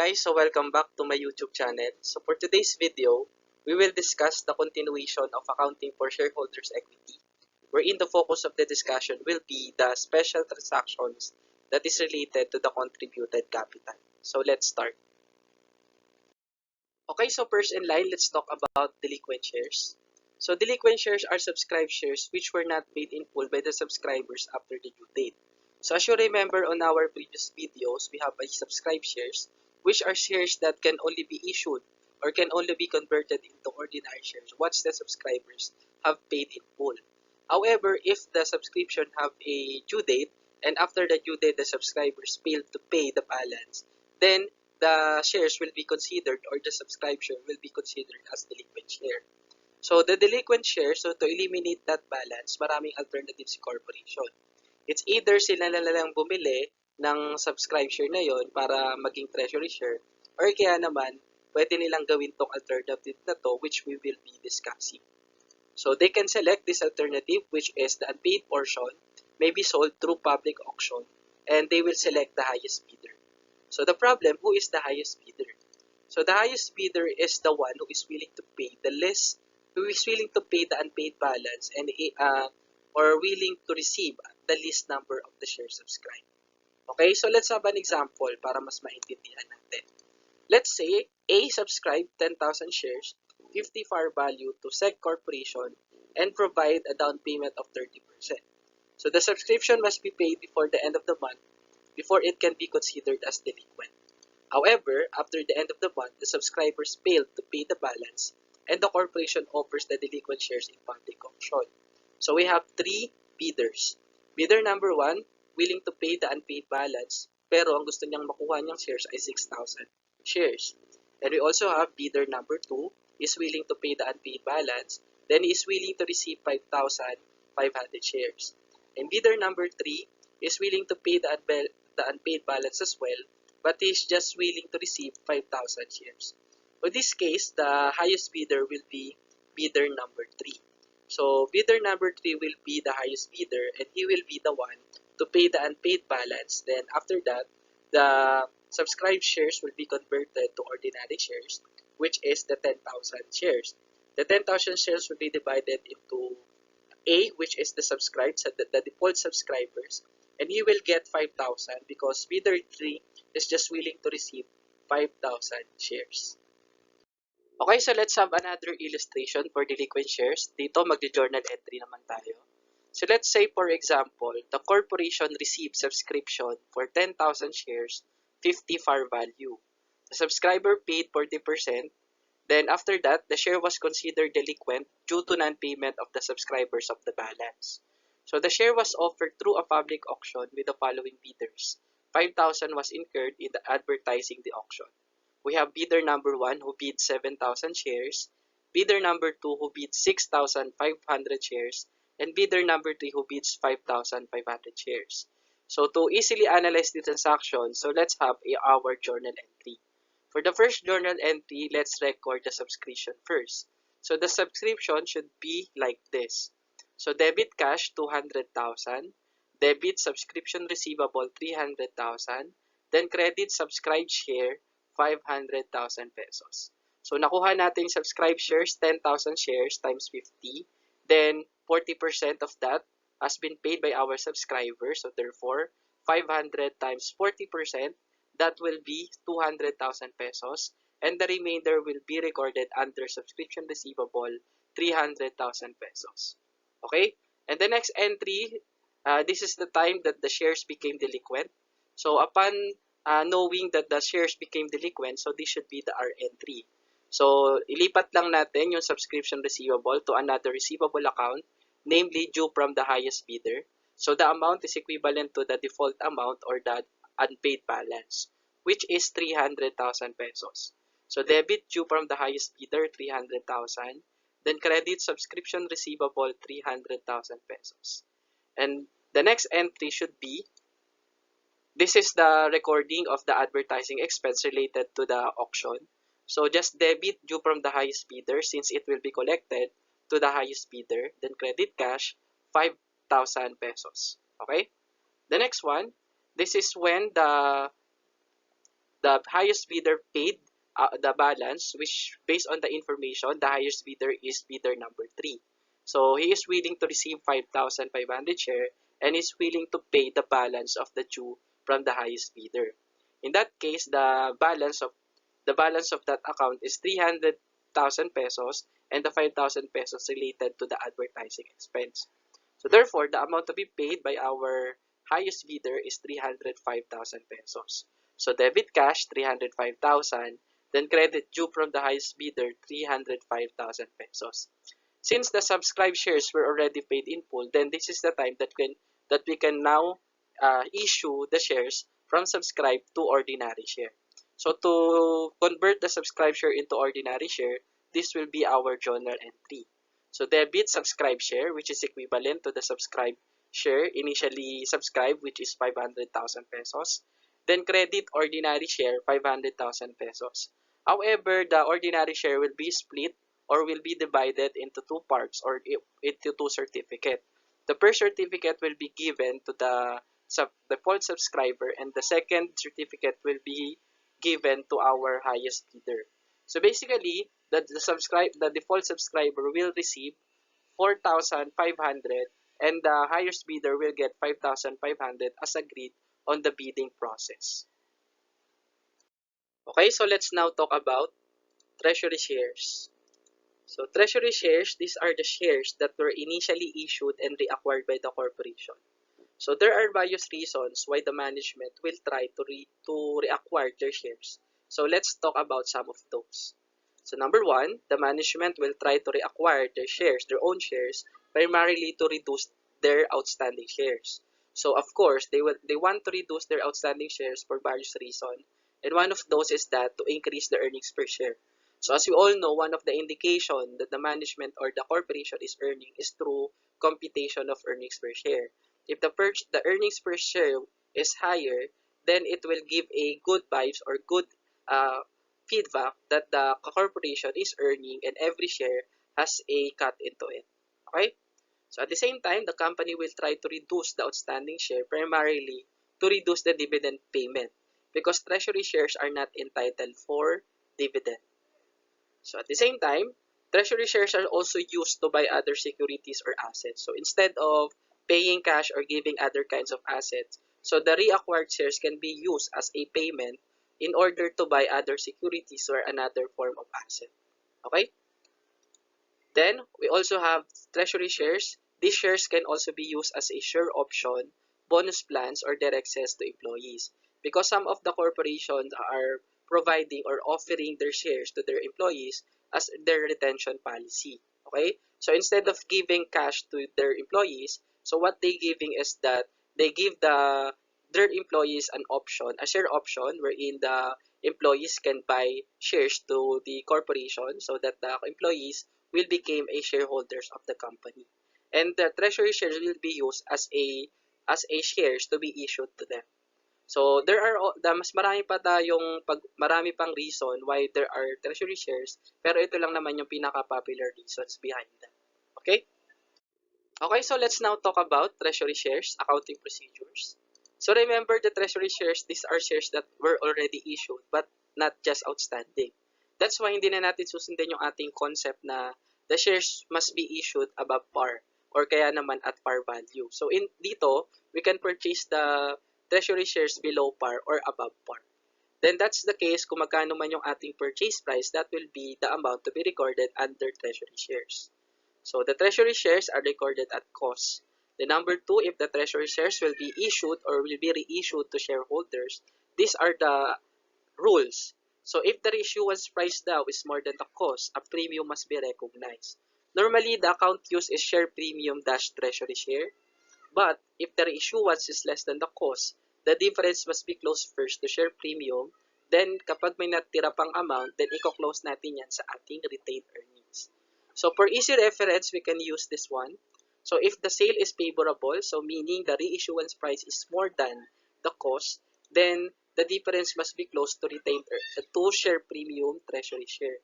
guys, so welcome back to my YouTube channel. So for today's video, we will discuss the continuation of accounting for shareholders' equity, wherein the focus of the discussion will be the special transactions that is related to the contributed capital. So let's start. Okay, so first in line, let's talk about delinquent shares. So delinquent shares are subscribed shares which were not paid in full by the subscribers after the due date. So as you remember on our previous videos, we have a subscribed shares, which are shares that can only be issued or can only be converted into ordinary shares once the subscribers have paid in full. However, if the subscription have a due date and after the due date the subscribers fail to pay the balance, then the shares will be considered or the subscribed share will be considered as delinquent share. So the delinquent share, so to eliminate that balance, maraming alternatives si corporation. It's either sila na lang bumili ng subscribe share na yon para maging treasury share or kaya naman pwede nilang gawin tong alternative na to which we will be discussing. So they can select this alternative which is the unpaid portion may be sold through public auction and they will select the highest bidder. So the problem, who is the highest bidder? So the highest bidder is the one who is willing to pay the less, who is willing to pay the unpaid balance and or willing to receive the least number of the shares subscribed. Okay, so let's have an example para mas maintindihan natin. Let's say A subscribed 10,000 shares, 50 par value to SEC Corporation and provide a down payment of 30%. So the subscription must be paid before the end of the month before it can be considered as delinquent. However, after the end of the month, the subscribers failed to pay the balance and the corporation offers the delinquent shares in public auction. So we have three bidders. Bidder number 1, willing to pay the unpaid balance, pero ang gusto niyang makuha niyang shares ay 6,000 shares. And we also have bidder number 2, is willing to pay the unpaid balance, then he is willing to receive 5,500 shares. And bidder number 3 is willing to pay the unpaid balance as well, but he is just willing to receive 5,000 shares. In this case, the highest bidder will be bidder number 3. So bidder number 3 will be the highest bidder and he will be the one to pay the unpaid balance. Then after that, the subscribed shares will be converted to ordinary shares, which is the 10,000 shares. The 10,000 shares will be divided into A, which is the subscribed, so the default subscribers, and he will get 5,000 because bidder 3 is just willing to receive 5,000 shares. Okay, so let's have another illustration for delinquent shares. Dito, magjo-journal entry naman tayo. So let's say, for example, the corporation received subscription for 10,000 shares, 50 par value. The subscriber paid 40%. Then after that, the share was considered delinquent due to non-payment of the subscribers of the balance. So the share was offered through a public auction with the following bidders. 5,000 was incurred in the advertising the auction. We have bidder number 1 who bid 7,000 shares, bidder number 2 who bid 6,500 shares, and bidder number 3 who bids 5,500 shares. So to easily analyze the transaction, so let's have our journal entry. For the first journal entry, let's record the subscription first. So the subscription should be like this. So debit cash 200,000, debit subscription receivable 300,000, then credit subscribed share 500,000 pesos. So nakuha natin subscribed shares 10,000 shares times 50, then 40% of that has been paid by our subscribers. So therefore, 500 times 40%, that will be 200,000 pesos and the remainder will be recorded under subscription receivable 300,000 pesos. Okay? And the next entry, this is the time that the shares became delinquent. So upon knowing that the shares became delinquent, so this should be the R entry. So ilipat lang natin yung subscription receivable to another receivable account, namely due from the highest bidder. So the amount is equivalent to the default amount or the unpaid balance, which is 300,000 pesos. So debit due from the highest bidder, 300,000. Then credit subscription receivable, 300,000 pesos. And the next entry should be, this is the recording of the advertising expense related to the auction. So just debit due from the highest bidder since it will be collected to the highest bidder. Then credit cash, 5,000 pesos. Okay? The next one, this is when the the highest bidder paid the balance, which based on the information, the highest bidder is bidder number 3. So he is willing to receive 5,500 share and is willing to pay the balance of the due from the highest bidder. In that case, the balance of that account is 300,000 pesos and the 5,000 pesos related to the advertising expense. So therefore, the amount to be paid by our highest bidder is 305,000 pesos. So debit cash 305,000, then credit due from the highest bidder 305,000 pesos. Since the subscribed shares were already paid in full, then this is the time that we can now issue the shares from subscribed to ordinary share. So to convert the subscribed share into ordinary share, this will be our journal entry. So debit subscribed share, which is equivalent to the subscribed share initially subscribed, which is 500,000 pesos. Then credit ordinary share 500,000 pesos. However, the ordinary share will be split or will be divided into two parts or into two certificates. The first certificate will be given to the default subscriber and the second certificate will be given to our highest bidder. So basically, the default subscriber will receive 4,500 and the highest bidder will get 5,500 as agreed on the bidding process. Okay, so let's now talk about treasury shares. So treasury shares, these are the shares that were initially issued and reacquired by the corporation. So there are various reasons why the management will try to reacquire their shares. So let's talk about some of those. So number one, the management will try to reacquire their own shares, primarily to reduce their outstanding shares. So of course, they want to reduce their outstanding shares for various reasons. And one of those is that to increase the earnings per share. So as we all know, one of the indication that the management or the corporation is earning is through computation of earnings per share. If the earnings per share is higher, then it will give a good vibes or good uh, feedback that the corporation is earning and every share has a cut into it. Okay? So at the same time, the company will try to reduce the outstanding share primarily to reduce the dividend payment because treasury shares are not entitled for dividend. So at the same time, treasury shares are also used to buy other securities or assets. So instead of paying cash or giving other kinds of assets, so the reacquired shares can be used as a payment in order to buy other securities or another form of asset. Okay? Then, we also have treasury shares. These shares can also be used as a share option, bonus plans, or direct sales to employees. Because some of the corporations are providing or offering their shares to their employees as their retention policy. Okay? So instead of giving cash to their employees, so what they giving is that they give their employees an option, a share option wherein the employees can buy shares to the corporation so that the employees will become a shareholders of the company. And the treasury shares will be used as a shares to be issued to them. So there are mas marami pa tayong marami pang reason why there are treasury shares, pero ito lang naman yung pinaka-popular reasons behind them. Okay? Okay, so let's now talk about treasury shares, accounting procedures. So remember the treasury shares, these are shares that were already issued but not just outstanding. That's why hindi na natin susundin yung ating concept na the shares must be issued above par or kaya naman at par value. So in dito, we can purchase the treasury shares below par or above par. Then that's the case kung magkano man yung ating purchase price, that will be the amount to be recorded under treasury shares. So the treasury shares are recorded at cost. The number two, if the treasury shares will be issued or will be reissued to shareholders, these are the rules. So if the issuance price now is more than the cost, a premium must be recognized. Normally, the account used is share premium dash treasury share. But if the issuance is less than the cost, the difference must be closed first to share premium. Then kapag may natira pang amount, then i-close natin yan sa ating retained earnings. So for easy reference, we can use this one. So if the sale is favorable, so meaning the reissuance price is more than the cost, then the difference must be closed to retained to share premium treasury share.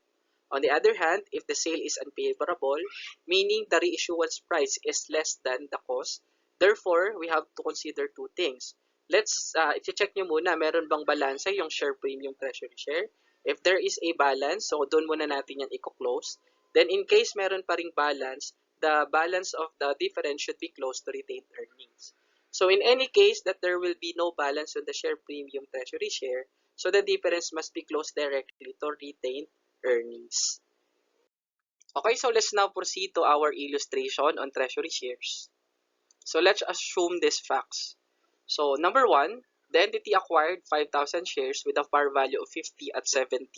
On the other hand, if the sale is unfavorable, meaning the reissuance price is less than the cost, therefore we have to consider two things. i-check nyo muna, meron bang balanse yung share premium treasury share? If there is a balance, so doon muna natin yan i-close. Then in case meron pa ring balance, the balance of the difference should be close to retained earnings. So in any case that there will be no balance on the share premium treasury share, so the difference must be close directly to retained earnings. Okay, so let's now proceed to our illustration on treasury shares. So let's assume these facts. So number one, the entity acquired 5,000 shares with a par value of 50 at 70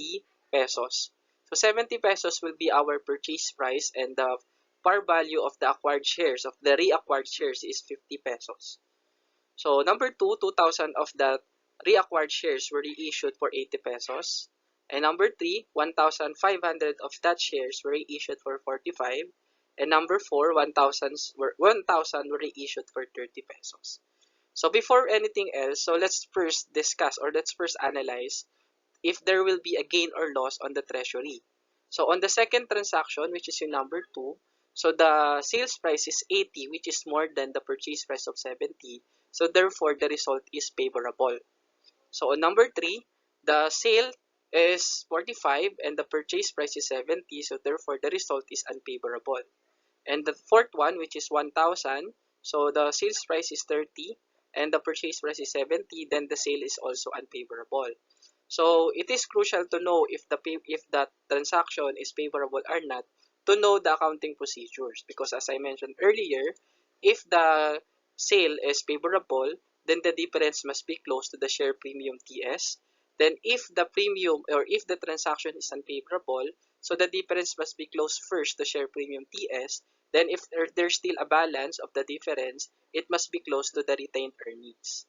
pesos. So 70 pesos will be our purchase price and the par value of the acquired shares, of the reacquired shares, is 50 pesos. So number two, 2,000 of the reacquired shares were reissued for 80 pesos. And number three, 1,500 of that shares were reissued for 45. And number four, 1,000 were reissued for 30 pesos. So before anything else, so let's first discuss or let's first analyze if there will be a gain or loss on the treasury. So on the second transaction, which is in number 2, so the sales price is 80, which is more than the purchase price of 70. So therefore, the result is favorable. So on number 3, the sale is 45 and the purchase price is 70. So therefore, the result is unfavorable. And the fourth one, which is 1,000, so the sales price is 30 and the purchase price is 70, then the sale is also unfavorable. So it is crucial to know if the transaction is favorable or not, to know the accounting procedures, because as I mentioned earlier, if the sale is favorable, then the difference must be close to the share premium TS. Then if the premium or if the transaction is unfavorable, so the difference must be close first to share premium TS. Then if there's still a balance of the difference, it must be close to the retained earnings.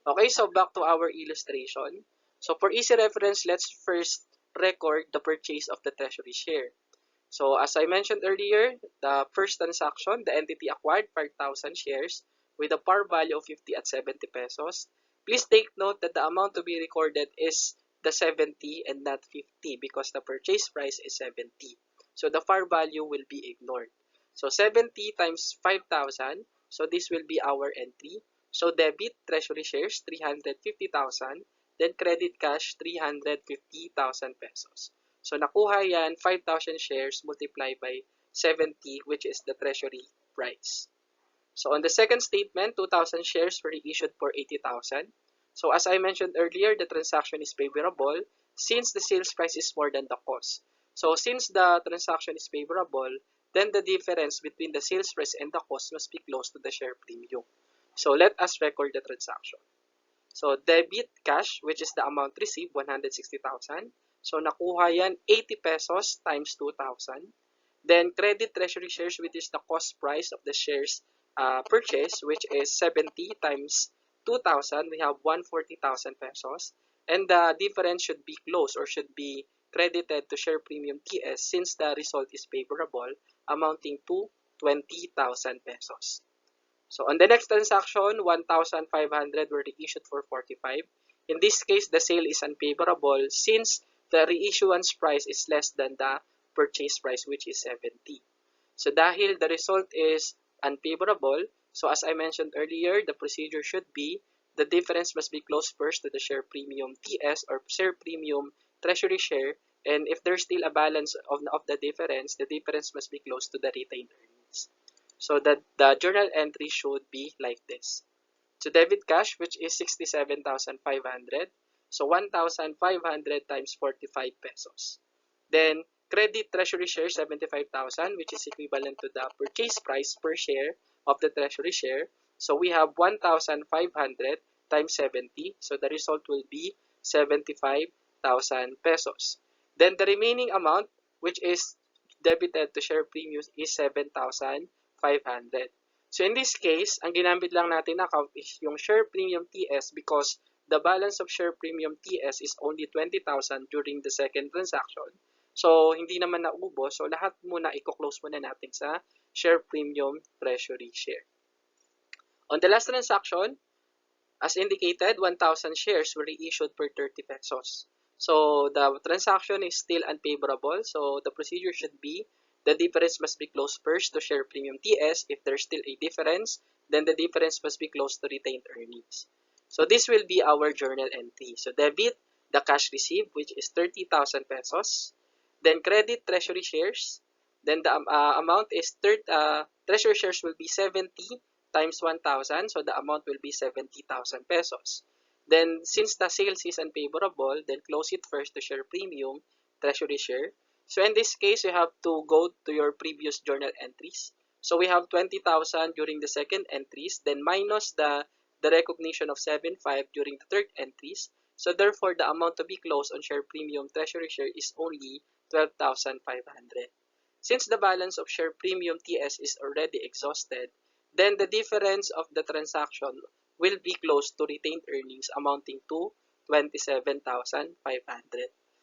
Okay, so back to our illustration. So for easy reference, let's first record the purchase of the treasury share. So as I mentioned earlier, the first transaction, the entity acquired 5,000 shares with a par value of 50 at 70 pesos. Please take note that the amount to be recorded is the 70 and not 50 because the purchase price is 70. So the par value will be ignored. So 70 times 5,000, so this will be our entry. So debit treasury shares 350,000, then credit cash 350,000 pesos. So nakuha yan 5,000 shares multiplied by 70, which is the treasury price. So on the second statement, 2,000 shares were reissued for 80,000. So as I mentioned earlier, the transaction is favorable since the sales price is more than the cost. So since the transaction is favorable, then the difference between the sales price and the cost must be close to the share premium. So let us record the transaction. So debit cash, which is the amount received, 160,000. So nakuha yan 80 pesos times 2,000. Then credit treasury shares, which is the cost price of the shares purchase, which is 70 times 2,000. We have 140,000 pesos. And the difference should be close or should be credited to share premium TS since the result is favorable, amounting to 20,000 pesos. So on the next transaction, 1,500 were reissued for 45. In this case, the sale is unfavorable since the reissuance price is less than the purchase price, which is 70. So dahil the result is unfavorable, so as I mentioned earlier, the procedure should be the difference must be close first to the share premium TS or share premium treasury share, and if there's still a balance of the difference must be close to the retained earnings. So that the journal entry should be like this. So debit cash, which is 67,500. So 1,500 times 45 pesos. Then credit treasury share 75,000, which is equivalent to the purchase price per share of the treasury share. So we have 1,500 times 70. So the result will be 75,000 pesos. Then the remaining amount, which is debited to share premiums, is 7,500. So in this case, ang ginamit lang natin na account is yung share premium TS because the balance of share premium TS is only 20,000 during the second transaction. So hindi naman naubos. So lahat muna i-close muna natin sa share premium treasury share. On the last transaction, as indicated, 1,000 shares were reissued for 30 pesos. So the transaction is still unfavorable. So the procedure should be the difference must be close first to share premium TS. If there's still a difference, then the difference must be close to retained earnings. So this will be our journal entry. So debit the cash received, which is 30,000 pesos. Then credit treasury shares. Then the amount is treasury shares will be 70 times 1,000. So the amount will be 70,000 pesos. Then since the sales is unfavorable, then close it first to share premium treasury share. So in this case, you have to go to your previous journal entries. So we have 20,000 during the second entries, then minus the recognition of 7.5 during the third entries. So therefore, the amount to be closed on share premium treasury share is only 12,500. Since the balance of share premium TS is already exhausted, then the difference of the transaction will be close to retained earnings amounting to 27,500.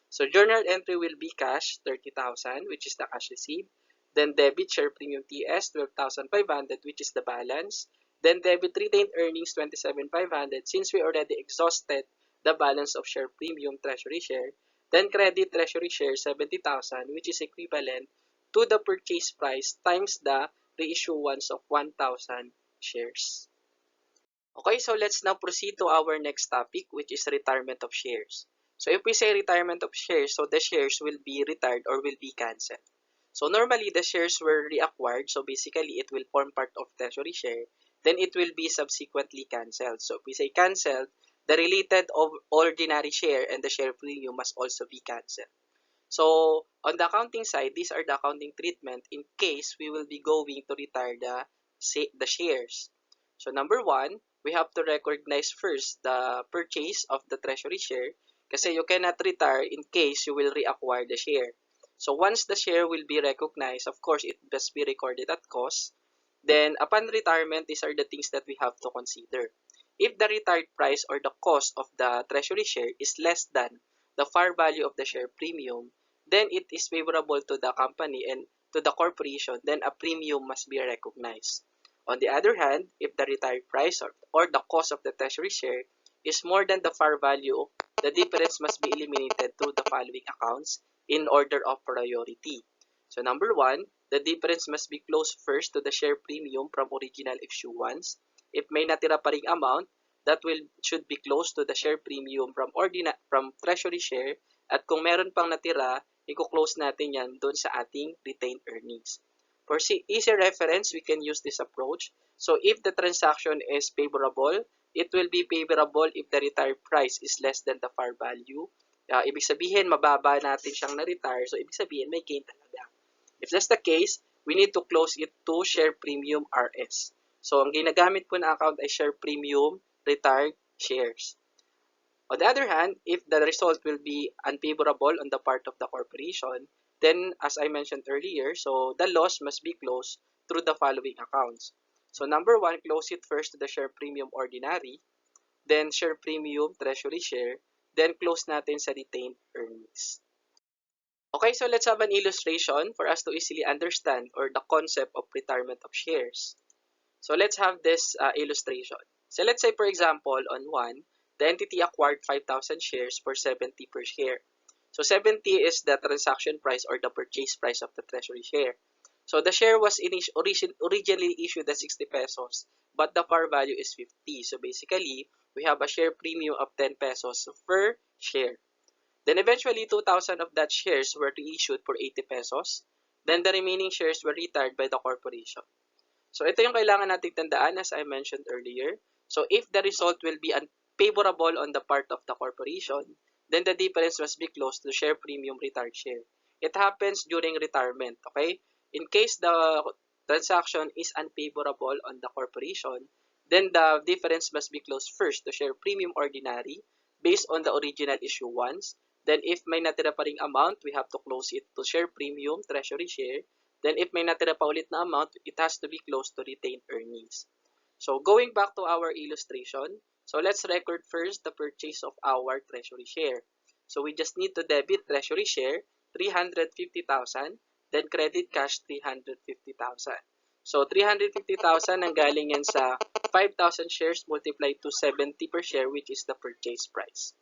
So journal entry will be cash 30,000, which is the cash received. Then debit share premium TS 12,500, which is the balance. Then debit retained earnings 27,500 since we already exhausted the balance of share premium treasury share. Then credit treasury share 70,000, which is equivalent to the purchase price times the reissuance of 1,000 shares. Okay, so let's now proceed to our next topic, which is retirement of shares. So if we say retirement of shares, so the shares will be retired or will be cancelled. So normally the shares were reacquired, so basically it will form part of treasury share, then it will be subsequently cancelled. So if we say cancelled, the related of ordinary share and the share premium must also be cancelled. So on the accounting side, these are the accounting treatment in case we will be going to retire the shares. So number one, we have to recognize first the purchase of the treasury share kasi you cannot retire in case you will reacquire the share. So once the share will be recognized, of course, it must be recorded at cost. Then upon retirement, these are the things that we have to consider. If the retired price or the cost of the treasury share is less than the fair value of the share premium, then it is favorable to the company and to the corporation, then a premium must be recognized. On the other hand, if the retired price or the cost of the treasury share is more than the fair value, the difference must be eliminated through the following accounts in order of priority. So number one, the difference must be closed first to the share premium from original issuance. If may natira pa ring amount, that should be close to the share premium from treasury share, at kung meron pang natira, i-close natin yan doon sa ating retained earnings. For easy reference, we can use this approach. So if the transaction is favorable, it will be favorable if the retired price is less than the fair value. Ibig sabihin, mababa natin siyang na-retire. So ibig sabihin, may gain talaga. If that's the case, we need to close it to share premium RS. So ang ginagamit po na account ay share premium retired shares. On the other hand, if the result will be unfavorable on the part of the corporation, then as I mentioned earlier, so the loss must be closed through the following accounts. So number one, close it first to the share premium ordinary, then share premium treasury share, then close natin sa retained earnings. Okay, so let's have an illustration for us to easily understand or the concept of retirement of shares. So let's have this illustration. So let's say for example on one, the entity acquired 5,000 shares for 70 per share. So 70 is the transaction price or the purchase price of the treasury share. So the share was originally issued at 60 pesos, but the par value is 50. So basically, we have a share premium of 10 pesos per share. Then eventually 2,000 of that shares were reissued for 80 pesos. Then the remaining shares were retired by the corporation. So ito yung kailangan nating tandaan as I mentioned earlier. So if the result will be unfavorable on the part of the corporation, then the difference must be close to share premium retired share. It happens during retirement, okay? In case the transaction is unfavorable on the corporation, then the difference must be closed first to share premium ordinary based on the original issuance. Then if may natira pa ring amount, we have to close it to share premium treasury share. Then if may natira pa ulit na amount, it has to be close to retained earnings. So going back to our illustration, so let's record first the purchase of our treasury share. So we just need to debit treasury share 350,000, then credit cash 350,000. So 350,000 ang galing yan sa 5,000 shares multiplied to 70 per share, which is the purchase price.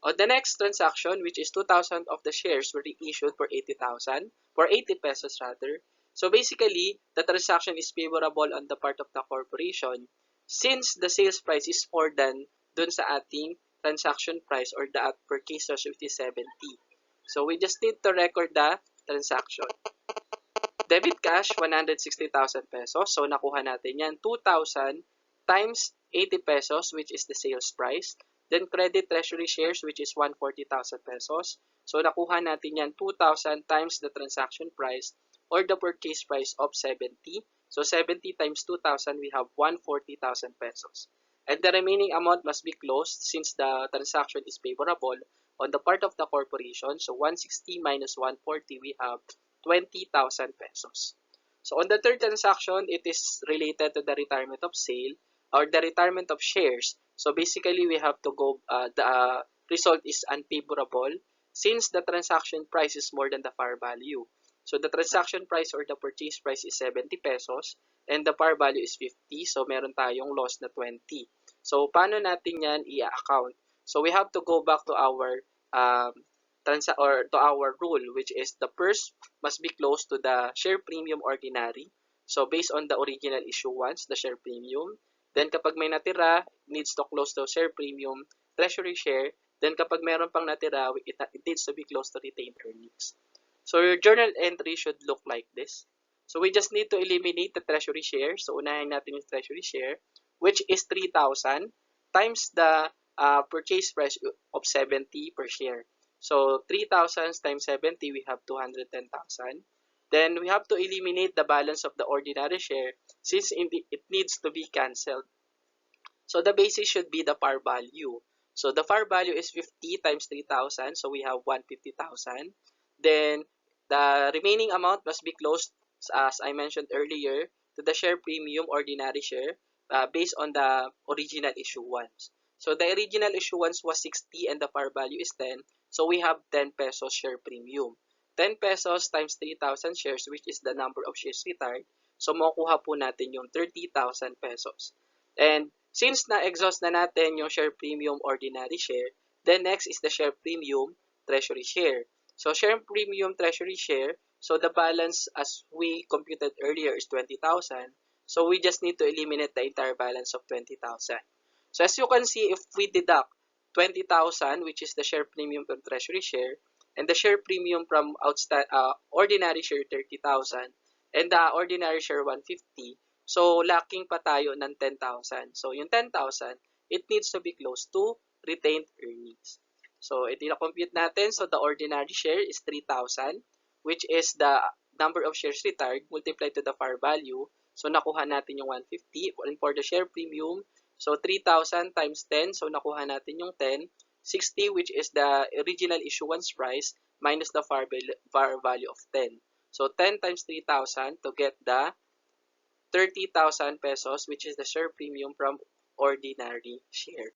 On the next transaction, which is 2,000 of the shares were reissued for 80,000, for 80 pesos rather. So basically, the transaction is favorable on the part of the corporation since the sales price is more than dun sa ating transaction price or the per case which is 70. So we just need to record the transaction. Debit cash, 160,000 pesos. So nakuha natin yan. 2,000 times 80 pesos, which is the sales price. Then credit treasury shares, which is 140,000 pesos. So nakuha natin yan 2,000 times the transaction price or the purchase price of 70. So 70 times 2,000, we have 140,000 pesos. And the remaining amount must be closed since the transaction is favorable on the part of the corporation. So 160 minus 140, we have 20,000 pesos. So on the third transaction, it is related to the retirement of sale or the retirement of shares. So basically, we have to go, the result is unfavorable since the transaction price is more than the par value. So the transaction price or the purchase price is 70 pesos and the par value is 50. So meron tayong loss na 20. So paano natin yan i-account? So we have to go back to our to our rule, which is the first must be close to the share premium ordinary. So based on the original issuance, the share premium. Then kapag may natira, needs to close to share premium, treasury share. Then kapag meron pang natira, it needs to be close to retained earnings. So your journal entry should look like this. So we just need to eliminate the treasury share. So unahin natin yung treasury share, which is 3,000 times the purchase price of 70 per share. So 3,000 times 70, we have 210,000. Then we have to eliminate the balance of the ordinary share since it needs to be cancelled. So the basis should be the par value. So the par value is 50 times 3,000. So we have 150,000. Then the remaining amount must be closed, as I mentioned earlier, to the share premium ordinary share based on the original issuance. So the original issuance was 60 and the par value is 10. So we have 10 pesos share premium. 10 pesos times 3,000 shares, which is the number of shares retired. So makukuha po natin yung 30,000 pesos. And since na-exhaust na natin yung share premium ordinary share, then next is the share premium treasury share. So share premium treasury share, so the balance as we computed earlier is 20,000. So we just need to eliminate the entire balance of 20,000. So as you can see, if we deduct 20,000, which is the share premium from treasury share, and the share premium from ordinary share 30,000, and the ordinary share 150, so lacking pa tayo ng 10,000. So yung 10,000, it needs to be close to retained earnings. So ito na-compute natin. So the ordinary share is 3,000, which is the number of shares retired multiplied to the par value. So nakuha natin yung 150. And for the share premium, so 3,000 times 10, so nakuha natin yung 10. 60, which is the original issuance price, minus the par value of 10. So 10 times 3,000 to get the 30,000 pesos, which is the share premium from ordinary share.